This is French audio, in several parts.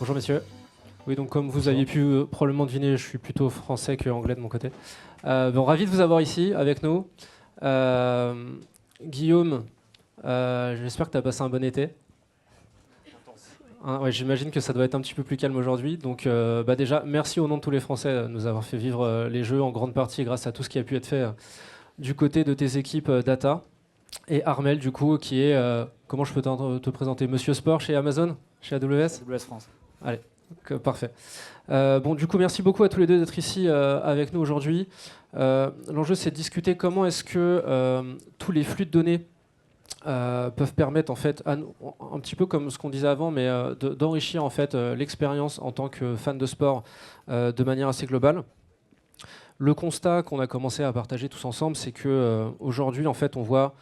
Bonjour messieurs. Oui, donc comme vous aviez pu probablement deviner, je suis plutôt français que anglais de mon côté. Bon, ravi de vous avoir ici avec nous. Guillaume, j'espère que tu as passé un bon été. Hein, ouais, j'imagine que ça doit être un petit peu plus calme aujourd'hui. Donc déjà, merci au nom de tous les Français de nous avoir fait vivre les jeux en grande partie grâce à tout ce qui a pu être fait du côté de tes équipes data. Et Armel, du coup, qui est, comment je peux te présenter, Monsieur Sport chez Amazon, chez AWS AWS France. Allez, parfait. Bon, du coup, merci beaucoup à tous les deux d'être ici avec nous aujourd'hui. L'enjeu, c'est de discuter comment est-ce que tous les flux de données peuvent permettre, en fait, un petit peu comme ce qu'on disait avant, mais d'enrichir en fait l'expérience en tant que fan de sport de manière assez globale. Le constat qu'on a commencé à partager tous ensemble, c'est que aujourd'hui, en fait, on voit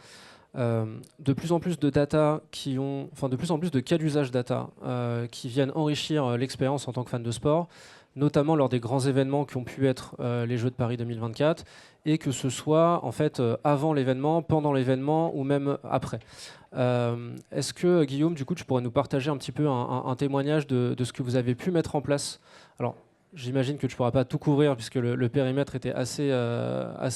de plus en plus de data de plus en plus de cas d'usage data qui viennent enrichir l'expérience en tant que fan de sport, notamment lors des grands événements qui ont pu être les Jeux de Paris 2024, et que ce soit en fait avant l'événement, pendant l'événement ou même après. Est-ce que Guillaume, du coup, tu pourrais nous partager un petit peu un témoignage de ce que vous avez pu mettre en place? Alors, j'imagine que tu ne pourras pas tout couvrir puisque le périmètre était assez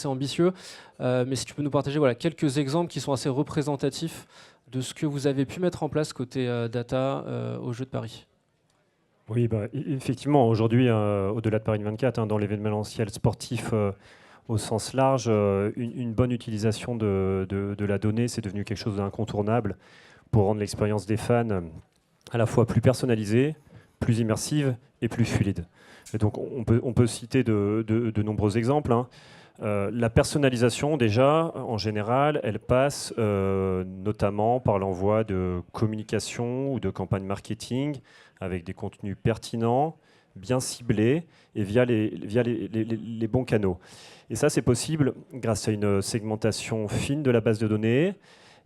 ambitieux. Mais si tu peux nous partager quelques exemples qui sont assez représentatifs de ce que vous avez pu mettre en place côté data aux Jeux de Paris. Oui, effectivement, aujourd'hui, au-delà de Paris 24, dans l'événementiel sportif au sens large, une bonne utilisation de la donnée, c'est devenu quelque chose d'incontournable pour rendre l'expérience des fans à la fois plus personnalisée, plus immersive et plus fluide. Et donc, on peut citer de nombreux exemples. La personnalisation, déjà, en général, elle passe notamment par l'envoi de communications ou de campagnes marketing avec des contenus pertinents, bien ciblés et via les bons canaux. Et ça, c'est possible grâce à une segmentation fine de la base de données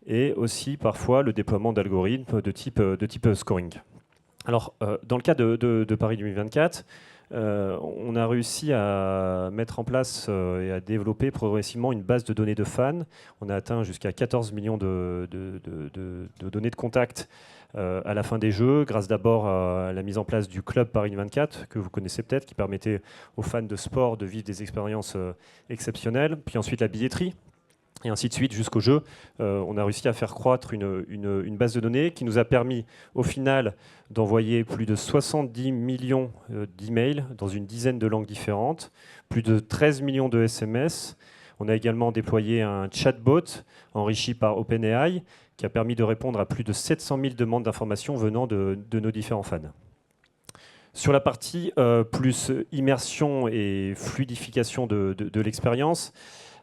et aussi parfois le déploiement d'algorithmes de type scoring. Alors, dans le cas de Paris 2024, on a réussi à mettre en place et à développer progressivement une base de données de fans. On a atteint jusqu'à 14 millions de données de contact à la fin des Jeux, grâce d'abord à la mise en place du Club Paris 24, que vous connaissez peut-être, qui permettait aux fans de sport de vivre des expériences exceptionnelles. Puis ensuite la billetterie, et ainsi de suite jusqu'au jeu. On a réussi à faire croître une base de données qui nous a permis au final d'envoyer plus de 70 millions d'emails dans une dizaine de langues différentes, plus de 13 millions de SMS. On a également déployé un chatbot enrichi par OpenAI qui a permis de répondre à plus de 700 000 demandes d'informations venant de nos différents fans. Sur la partie plus immersion et fluidification de l'expérience,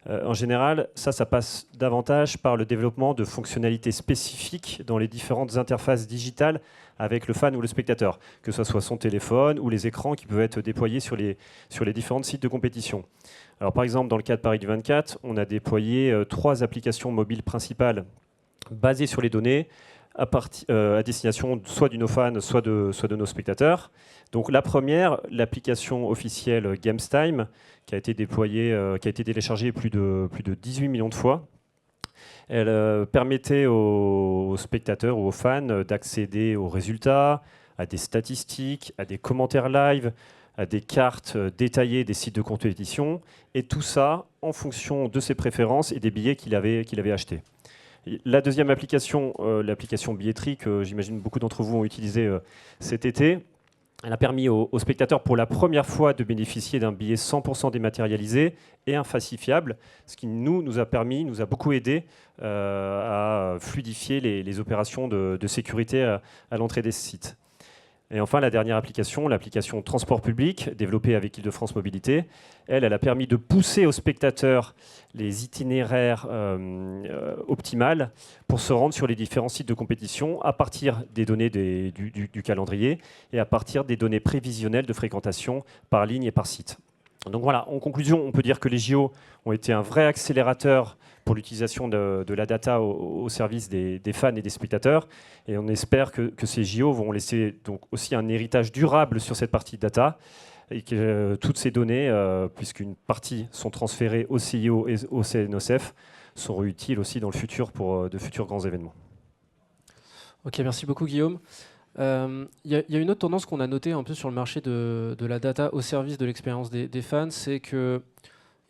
en général, ça passe davantage par le développement de fonctionnalités spécifiques dans les différentes interfaces digitales avec le fan ou le spectateur, que ce soit son téléphone ou les écrans qui peuvent être déployés sur les différents sites de compétition. Alors, par exemple, dans le cas de Paris 24, on a déployé 3 applications mobiles principales basées sur les données à destination soit de nos fans, soit de nos spectateurs. Donc la première, l'application officielle GamesTime, qui a été déployée, qui a été téléchargée plus de 18 millions de fois. Elle permettait aux spectateurs ou aux fans d'accéder aux résultats, à des statistiques, à des commentaires live, à des cartes détaillées des sites de compétition, et tout ça en fonction de ses préférences et des billets qu'il avait achetés. La deuxième application, l'application billetterie, que j'imagine beaucoup d'entre vous ont utilisé cet été, elle a permis aux spectateurs pour la première fois de bénéficier d'un billet 100% dématérialisé et infalsifiable, ce qui nous a beaucoup aidé à fluidifier les opérations de sécurité à l'entrée des sites. Et enfin, la dernière application, l'application Transport Public, développée avec Île-de-France Mobilité, elle a permis de pousser aux spectateurs les itinéraires optimales pour se rendre sur les différents sites de compétition à partir des données du calendrier et à partir des données prévisionnelles de fréquentation par ligne et par site. Donc voilà, en conclusion, on peut dire que les JO ont été un vrai accélérateur pour l'utilisation de la data au service des fans et des spectateurs. Et on espère que ces JO vont laisser donc aussi un héritage durable sur cette partie data et que toutes ces données, puisqu'une partie sont transférées au CIO et au CNOSF, seront utiles aussi dans le futur pour de futurs grands événements. Ok, merci beaucoup Guillaume. y a une autre tendance qu'on a notée un peu sur le marché de la data au service de l'expérience des fans, c'est que,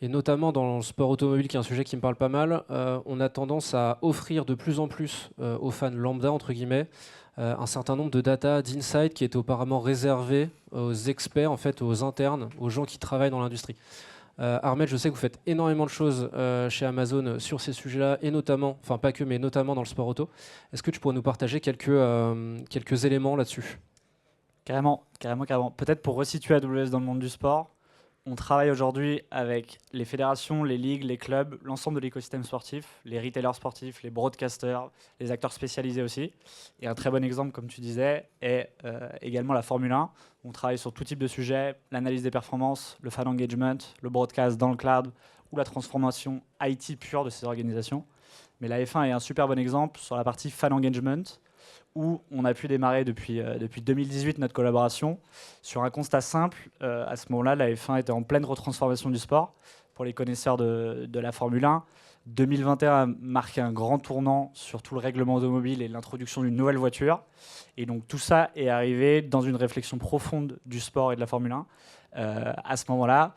et notamment dans le sport automobile, qui est un sujet qui me parle pas mal, on a tendance à offrir de plus en plus aux fans lambda, entre guillemets, un certain nombre de data, d'insights qui étaient auparavant réservés aux experts, en fait, aux internes, aux gens qui travaillent dans l'industrie. Ahmed, je sais que vous faites énormément de choses chez Amazon sur ces sujets-là, et notamment, enfin pas que, mais notamment dans le sport auto. Est-ce que tu pourrais nous partager quelques éléments là-dessus? Carrément, carrément, carrément. Peut-être pour resituer AWS dans le monde du sport, on travaille aujourd'hui avec les fédérations, les ligues, les clubs, l'ensemble de l'écosystème sportif, les retailers sportifs, les broadcasters, les acteurs spécialisés aussi. Et un très bon exemple, comme tu disais, est également la Formule 1. On travaille sur tout type de sujets, l'analyse des performances, le fan engagement, le broadcast dans le cloud ou la transformation IT pure de ces organisations. Mais la F1 est un super bon exemple sur la partie fan engagement, où on a pu démarrer depuis 2018 notre collaboration sur un constat simple. À ce moment-là, la F1 était en pleine retransformation du sport. Pour les connaisseurs de la Formule 1, 2021 a marqué un grand tournant sur tout le règlement automobile et l'introduction d'une nouvelle voiture. Et donc tout ça est arrivé dans une réflexion profonde du sport et de la Formule 1. À ce moment-là,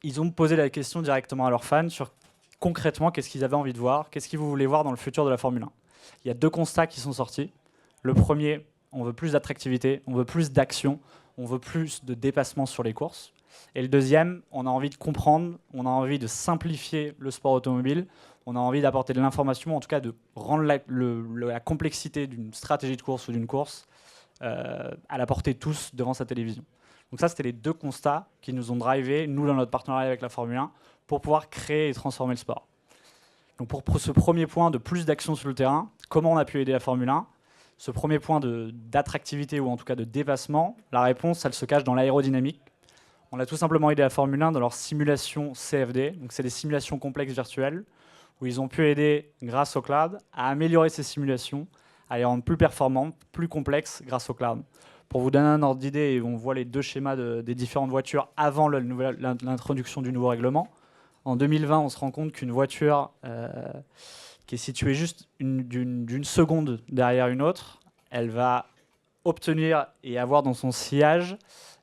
ils ont posé la question directement à leurs fans sur concrètement qu'est-ce qu'ils avaient envie de voir, qu'est-ce qu'ils voulaient voir dans le futur de la Formule 1. Il y a deux constats qui sont sortis. Le premier, on veut plus d'attractivité, on veut plus d'action, on veut plus de dépassement sur les courses. Et le deuxième, on a envie de comprendre, on a envie de simplifier le sport automobile, on a envie d'apporter de l'information, en tout cas de rendre la complexité d'une stratégie de course ou d'une course à la portée de tous devant sa télévision. Donc ça, c'était les deux constats qui nous ont drivé, nous, dans notre partenariat avec la Formule 1, pour pouvoir créer et transformer le sport. Donc pour ce premier point de plus d'action sur le terrain, comment on a pu aider la Formule 1 ? Ce premier point d'attractivité ou en tout cas de dépassement, la réponse, elle se cache dans l'aérodynamique. On a tout simplement aidé la Formule 1 dans leur simulation CFD. Donc c'est des simulations complexes virtuelles où ils ont pu aider, grâce au cloud, à améliorer ces simulations, à les rendre plus performantes, plus complexes grâce au cloud. Pour vous donner un ordre d'idée, on voit les deux schémas des différentes voitures avant l'introduction du nouveau règlement. En 2020, on se rend compte qu'une voiture qui est située juste d'une seconde derrière une autre, elle va obtenir et avoir dans son sillage,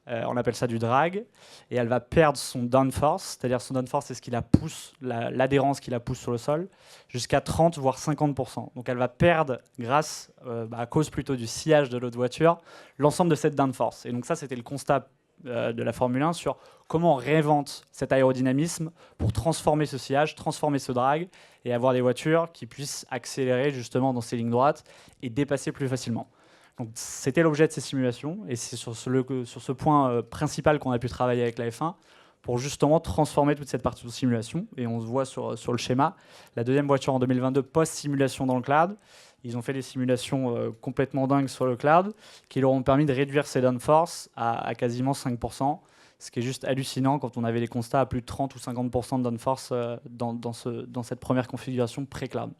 on appelle ça du drag, et elle va perdre son downforce, c'est-à-dire son downforce, c'est ce qui la pousse, l'adhérence qui la pousse sur le sol, jusqu'à 30 voire 50%. Donc elle va perdre, grâce, à cause plutôt du sillage de l'autre voiture, l'ensemble de cette downforce. Et donc ça, c'était le constat de la Formule 1 sur comment on réinvente cet aérodynamisme pour transformer ce sillage, transformer ce drag et avoir des voitures qui puissent accélérer justement dans ces lignes droites et dépasser plus facilement. Donc c'était l'objet de ces simulations et c'est sur ce point principal qu'on a pu travailler avec la F1 pour justement transformer toute cette partie de simulation. Et on se voit sur le schéma, la deuxième voiture en 2022 post-simulation dans le cloud. Ils ont fait des simulations complètement dingues sur le cloud qui leur ont permis de réduire ces downforce à quasiment 5%, ce qui est juste hallucinant quand on avait des constats à plus de 30 ou 50% de downforce dans cette première configuration pré-cloud.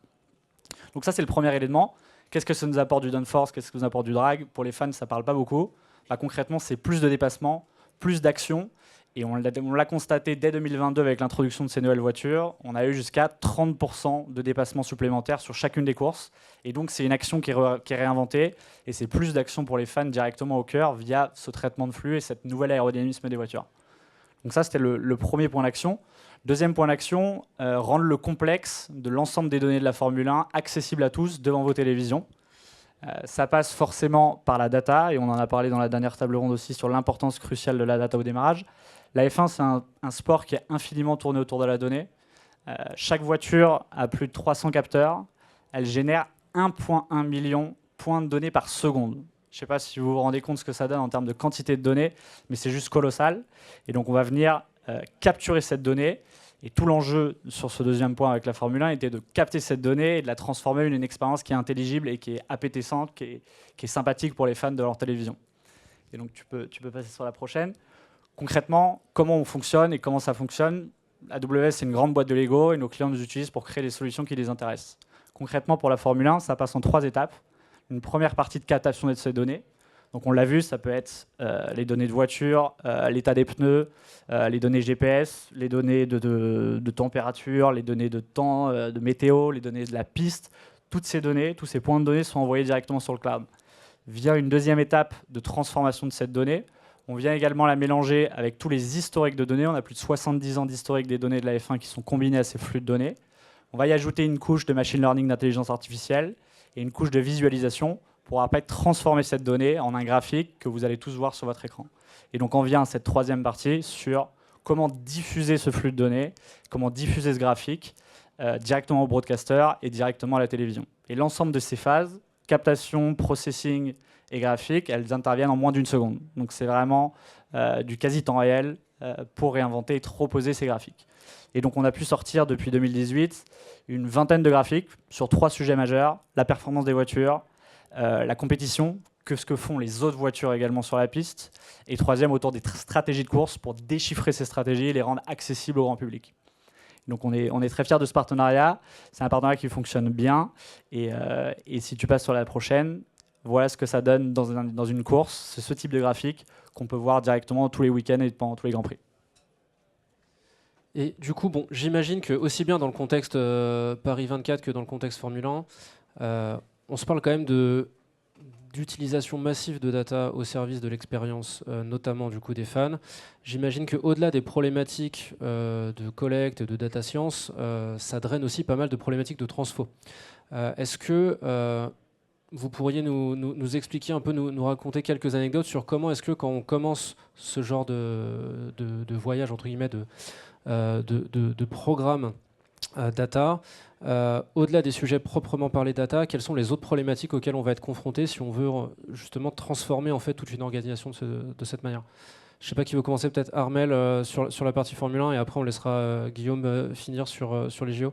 Donc ça, c'est le premier élément. Qu'est-ce que ça nous apporte du downforce? Qu'est-ce que ça nous apporte du drag? Pour les fans, ça ne parle pas beaucoup. Concrètement, c'est plus de dépassement, plus d'action. Et on l'a constaté dès 2022 avec l'introduction de ces nouvelles voitures. On a eu jusqu'à 30% de dépassement supplémentaire sur chacune des courses. Et donc, c'est une action qui est réinventée. Et c'est plus d'action pour les fans directement au cœur via ce traitement de flux et cette nouvelle aérodynamisme des voitures. Donc ça, c'était le premier point d'action. Deuxième point d'action, rendre le complexe de l'ensemble des données de la Formule 1 accessible à tous devant vos télévisions. Ça passe forcément par la data, et on en a parlé dans la dernière table ronde aussi sur l'importance cruciale de la data au démarrage. La F1, c'est un sport qui est infiniment tourné autour de la donnée. Chaque voiture a plus de 300 capteurs. Elle génère 1,1 million de points de données par seconde. Je ne sais pas si vous vous rendez compte ce que ça donne en termes de quantité de données, mais c'est juste colossal. Et donc, on va venir capturer cette donnée. Et tout l'enjeu sur ce deuxième point avec la Formule 1 était de capter cette donnée et de la transformer en une expérience qui est intelligible et qui est appétissante, qui est sympathique pour les fans de leur télévision. Et donc, tu peux passer sur la prochaine. Concrètement, comment on fonctionne et comment ça fonctionne? AWS, c'est une grande boîte de Lego et nos clients nous utilisent pour créer des solutions qui les intéressent. Concrètement, pour la Formule 1, ça passe en 3 étapes. Une première partie de captation de ces données. Donc on l'a vu, ça peut être les données de voiture, l'état des pneus, les données GPS, les données de température, les données de temps, de météo, les données de la piste. Toutes ces données, tous ces points de données sont envoyés directement sur le cloud. vient une deuxième étape de transformation de cette donnée. On vient également la mélanger avec tous les historiques de données. On a plus de 70 ans d'historique des données de la F1 qui sont combinés à ces flux de données. On va y ajouter une couche de machine learning, d'intelligence artificielle et une couche de visualisation pour après transformer cette donnée en un graphique que vous allez tous voir sur votre écran. Et donc on vient à cette troisième partie sur comment diffuser ce flux de données, comment diffuser ce graphique directement au broadcaster et directement à la télévision. Et l'ensemble de ces phases, captation, processing et graphique, elles interviennent en moins d'une seconde. Donc c'est vraiment du quasi-temps réel pour réinventer et proposer ces graphiques. Et donc on a pu sortir depuis 2018 une vingtaine de graphiques sur 3 sujets majeurs: la performance des voitures, la compétition, ce que font les autres voitures également sur la piste, et troisième autour des stratégies de course pour déchiffrer ces stratégies et les rendre accessibles au grand public. Donc on est très fiers de ce partenariat. C'est un partenariat qui fonctionne bien. Et si tu passes sur la prochaine, voilà ce que ça donne dans une course. C'est ce type de graphique qu'on peut voir directement tous les week-ends et pendant tous les Grands Prix. Et du coup, bon, j'imagine que aussi bien dans le contexte Paris 24 que dans le contexte Formule 1, on se parle quand même d'utilisation massive de data au service de l'expérience, notamment du coup des fans. J'imagine qu'au-delà des problématiques de collecte, de data science, ça draine aussi pas mal de problématiques de transfo. Est-ce que vous pourriez nous expliquer un peu, nous raconter quelques anecdotes sur comment est-ce que quand on commence ce genre de voyage, entre guillemets, de programme data, au-delà des sujets proprement parlés data, quelles sont les autres problématiques auxquelles on va être confronté si on veut justement transformer en fait toute une organisation de cette manière? Je ne sais pas qui veut commencer, peut-être Armel sur la partie Formule 1, et après on laissera Guillaume finir sur les JO.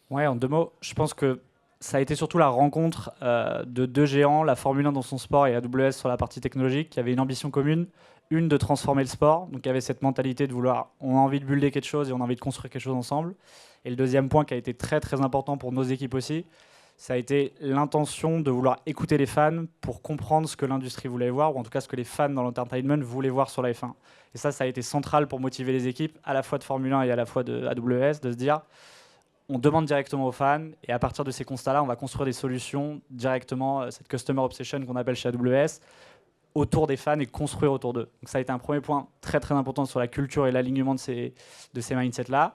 Ouais, en 2 mots, je pense que ça a été surtout la rencontre de 2 géants, la Formule 1 dans son sport et AWS sur la partie technologique, qui avaient une ambition commune, une de transformer le sport, donc il y avait cette mentalité de vouloir, on a envie de builder quelque chose et on a envie de construire quelque chose ensemble. Et le deuxième point qui a été très très important pour nos équipes aussi, ça a été l'intention de vouloir écouter les fans pour comprendre ce que l'industrie voulait voir, ou en tout cas ce que les fans dans l'entertainment voulaient voir sur la F1. Et ça a été central pour motiver les équipes, à la fois de Formule 1 et à la fois de AWS, de se dire, on demande directement aux fans, et à partir de ces constats-là, on va construire des solutions directement, cette Customer Obsession qu'on appelle chez AWS, autour des fans et construire autour d'eux. Donc ça a été un premier point très très important sur la culture et l'alignement de ces mindsets-là.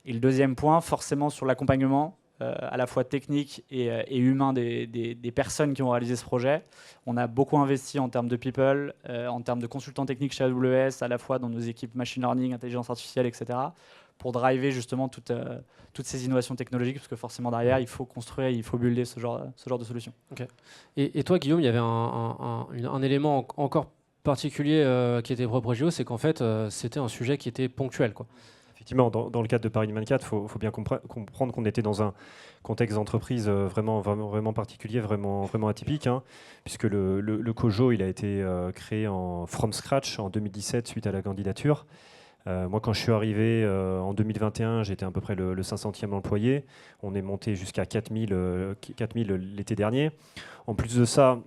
Et le deuxième point, forcément sur l'accompagnement, à la fois technique et humain des personnes qui ont réalisé ce projet. On a beaucoup investi en termes de people, en termes de consultants techniques chez AWS, à la fois dans nos équipes machine learning, intelligence artificielle, etc., pour driver justement toutes ces innovations technologiques, parce que forcément derrière, il faut construire, il faut builder ce genre de solution. Okay. Et toi, Guillaume, il y avait un élément encore particulier qui était propre au JO, c'est qu'en fait, c'était un sujet qui était ponctuel, quoi. Effectivement, dans le cadre de Paris 24, il faut bien comprendre qu'on était dans un contexte d'entreprise vraiment particulier, vraiment atypique, hein, puisque le COJO il a été créé from scratch en 2017 suite à la candidature. Moi, quand je suis arrivé en 2021, j'étais à peu près le 500e employé. On est monté jusqu'à 4000 l'été dernier. En plus de ça,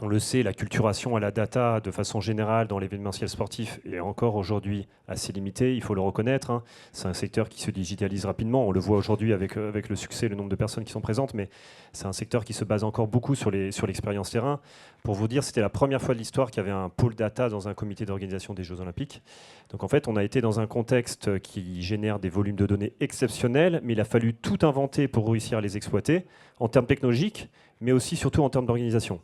on le sait, la culturation à la data de façon générale dans l'événementiel sportif est encore aujourd'hui assez limitée, il faut le reconnaître, hein. C'est un secteur qui se digitalise rapidement, on le voit aujourd'hui avec le succès, le nombre de personnes qui sont présentes, mais c'est un secteur qui se base encore beaucoup sur l'expérience terrain. Pour vous dire, c'était la première fois de l'histoire qu'il y avait un pôle data dans un comité d'organisation des Jeux Olympiques. Donc en fait, on a été dans un contexte qui génère des volumes de données exceptionnels, mais il a fallu tout inventer pour réussir à les exploiter, en termes technologiques, mais aussi surtout en termes d'organisation.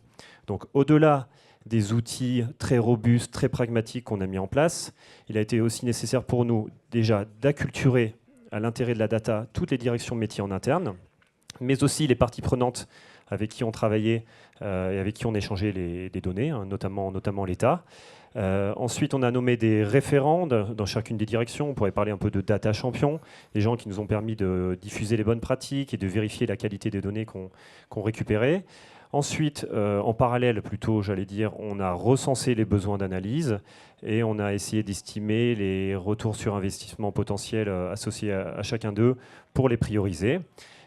Donc au-delà des outils très robustes, très pragmatiques qu'on a mis en place, il a été aussi nécessaire pour nous déjà d'acculturer à l'intérêt de la data toutes les directions métiers en interne, mais aussi les parties prenantes avec qui on travaillait et avec qui on échangeait des données, hein, notamment l'État. Ensuite, on a nommé des référents dans chacune des directions. On pourrait parler un peu de data champions, des gens qui nous ont permis de diffuser les bonnes pratiques et de vérifier la qualité des données qu'on récupérait. Ensuite, en parallèle, plutôt, j'allais dire, on a recensé les besoins d'analyse et on a essayé d'estimer les retours sur investissement potentiels associés à chacun d'eux pour les prioriser.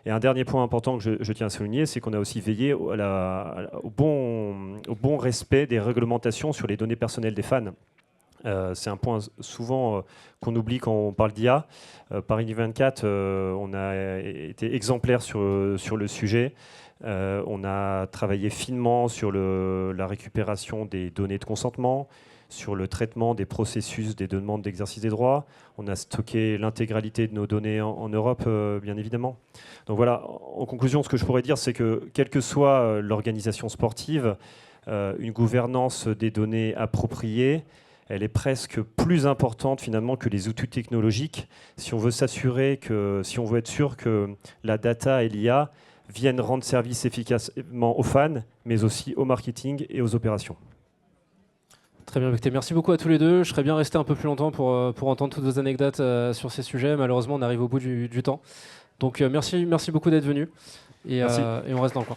Et un dernier point important que je tiens à souligner, c'est qu'on a aussi veillé au bon respect des réglementations sur les données personnelles des fans. C'est un point souvent qu'on oublie quand on parle d'IA. Paris 24, on a été exemplaire sur le sujet. On a travaillé finement sur la récupération des données de consentement, sur le traitement des processus des demandes d'exercice des droits. On a stocké l'intégralité de nos données en Europe, bien évidemment. Donc voilà, en conclusion, ce que je pourrais dire, c'est que quelle que soit l'organisation sportive, une gouvernance des données appropriée, elle est presque plus importante finalement que les outils technologiques si on veut être sûr que la data et l'IA viennent rendre service efficacement aux fans, mais aussi au marketing et aux opérations. Très bien, écoutez, merci beaucoup à tous les deux. Je serais bien resté un peu plus longtemps pour entendre toutes vos anecdotes sur ces sujets. Malheureusement, on arrive au bout du temps. Donc merci beaucoup d'être venus et on reste dans le coin.